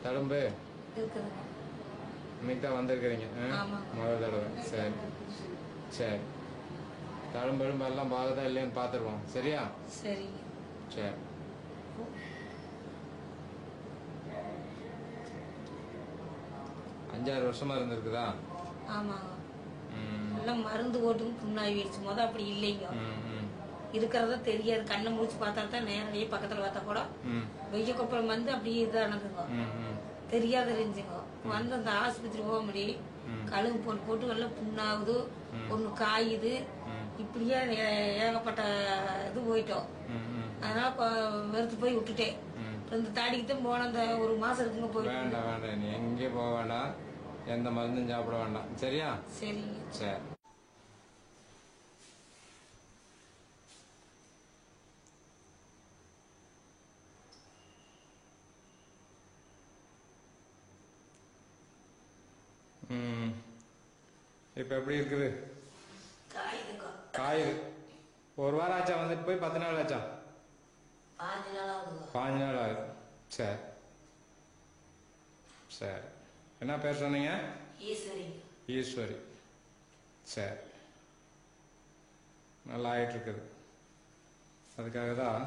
தழும்பு இருக்குதுங்க. இன்னைக்கு தான் வந்திருக்கிறீங்க முதல் தடவை. சரி சரி, தழும்பு எல்லாம் பாகுதா இல்லையான்னு பார்த்துருவோம். சரியா? சரிங்க. சரி. 5-6 வருஷமா இருந்திருக்குதா? ஆமாங்க. எல்லாம் மருந்து ஓட்டுங்க புண்ணாயிடுச்சு. அப்படி இல்லைங்க, இருக்கிறதா தெரியாது. கண்ணை முடிச்சு பார்த்தா தான் நேரடியே பக்கத்துல பார்த்தா கூட வெய்ய கொப்பளம் வந்து அப்படியே இதானதுங்க, தெரியாத இருந்துச்சுங்க. வந்து அந்த ஆஸ்பத்திரி போக முடியும், கழுவு போட்டு எல்லாம் புண்ணாகுது, ஒண்ணு காயுது, இப்படியே ஏகப்பட்ட இது போயிட்டோம். அதனால வெறுத்து போய் விட்டுட்டேன். இந்த தாடிக்கு தான் போன அந்த ஒரு மாசம் இருக்குங்க. போய் வேண்டாம் வேண்டாம், நீ எங்கேயும் போக வேண்டாம், எந்த மருந்தும் சாப்பிட வேண்டாம். சரியா? சரிங்க. சரி. இப்ப எப்படி இருக்குது? காயுது. ஒரு வாரம் ஆச்சா வந்துட்டு போய்? 10 நாள் ஆச்சா? 5 நாள் ஆகுது. சரி சரி. என்ன பேர் சொன்னீங்க? ஈஸ்வரி. சரி, நல்லா ஆயிட்டு இருக்குது. அதுக்காக தான்